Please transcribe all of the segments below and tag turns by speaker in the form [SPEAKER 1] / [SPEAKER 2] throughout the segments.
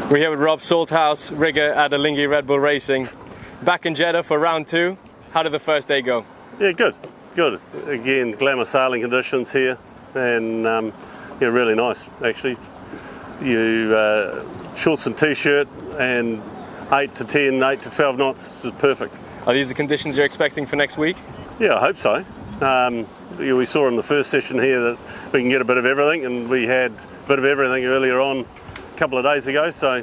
[SPEAKER 1] We're here with Rob Salthouse, rigger at Alinghi Red Bull Racing. Back in Jeddah for round 2. How did the first day go?
[SPEAKER 2] Yeah, good. Again, glamour sailing conditions here, and yeah, really nice actually. You shorts and t-shirt and 8 to 10, 8 to 12 knots is perfect.
[SPEAKER 1] Are these the conditions you're expecting for next week?
[SPEAKER 2] Yeah, I hope so. We saw in the first session here that we can get a bit of everything, and we had a bit of everything earlier on a couple of days ago. So,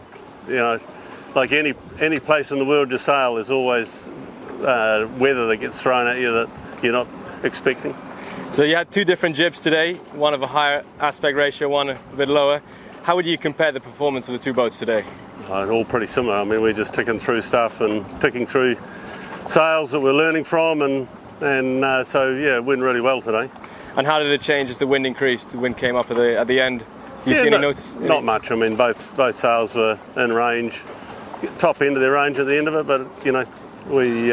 [SPEAKER 2] you know, like any place in the world you sail, there's always weather that gets thrown at you that you're not expecting.
[SPEAKER 1] So you had 2 different jibs today, one of a higher aspect ratio, one a bit lower. How would you compare the performance of the 2 boats today?
[SPEAKER 2] All pretty similar. I mean, we're just ticking through stuff and ticking through sails that we're learning from, and so yeah, it went really well today.
[SPEAKER 1] And how did it change as the wind increased? The wind came up at the end. Do you see any notes?
[SPEAKER 2] Not much. I mean, both sails were in range, top end of their range at the end of it. But you know, we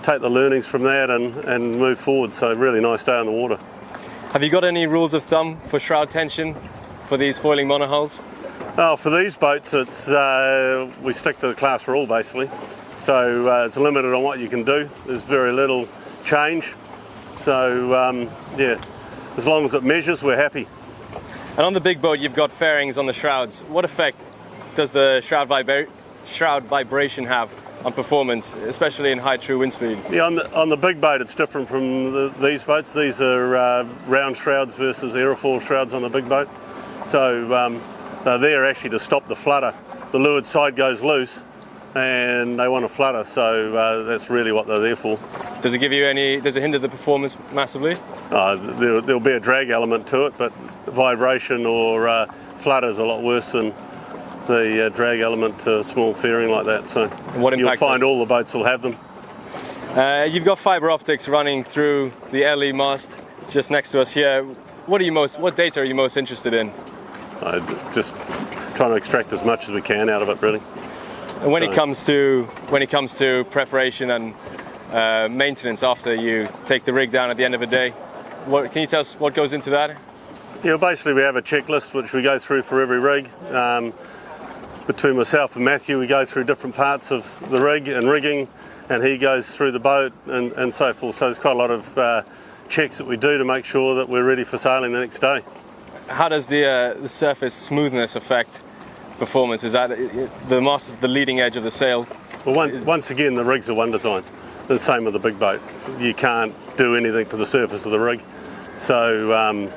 [SPEAKER 2] take the learnings from that and move forward. So really nice day on the water.
[SPEAKER 1] Have you got any rules of thumb for shroud tension for these foiling monohulls?
[SPEAKER 2] Oh, for these boats, it's we stick to the class rule basically. So it's limited on what you can do. There's very little change. So yeah, as long as it measures, we're happy.
[SPEAKER 1] And on the big boat, you've got fairings on the shrouds. What effect does the shroud vibration have on performance, especially in high true wind speed?
[SPEAKER 2] Yeah, on the big boat, it's different from these boats. These are round shrouds versus aerofoil shrouds on the big boat. So they're there actually to stop the flutter. The leeward side goes loose, and they want to flutter, so that's really what they're there for.
[SPEAKER 1] Does it hinder the performance massively?
[SPEAKER 2] There'll be a drag element to it, but vibration or flutter is a lot worse than the drag element to a small fairing like that. So you'll find all the boats will have them.
[SPEAKER 1] You've got fibre optics running through the LE mast just next to us here. What data are you most interested in?
[SPEAKER 2] Just trying to extract as much as we can out of it, really.
[SPEAKER 1] And when it comes to preparation and maintenance after you take the rig down at the end of a day, can you tell us what goes into that?
[SPEAKER 2] Yeah, basically we have a checklist which we go through for every rig. Between myself and Matthew, we go through different parts of the rig and rigging, and he goes through the boat and so forth. So there's quite a lot of checks that we do to make sure that we're ready for sailing the next day.
[SPEAKER 1] How does the surface smoothness affect performance? Is that the mast is the leading edge of the sail?
[SPEAKER 2] Well, once again, the rig's a one design. The same with the big boat. You can't do anything to the surface of the rig. So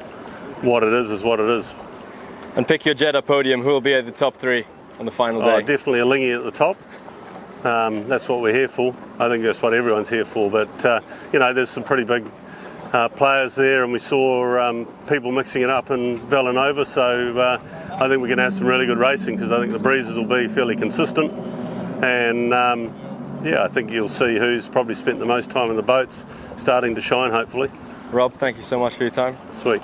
[SPEAKER 2] what it is what it is.
[SPEAKER 1] And pick your Jeddah podium. Who will be at the top 3 on the final day?
[SPEAKER 2] Definitely Alinghi at the top. That's what we're here for. I think that's what everyone's here for. But you know, there's some pretty big players there, and we saw people mixing it up in Villanova. So I think we're going to have some really good racing, because I think the breezes will be fairly consistent. And yeah, I think you'll see who's probably spent the most time in the boats starting to shine, hopefully.
[SPEAKER 1] Rob, thank you so much for your time.
[SPEAKER 2] Sweet.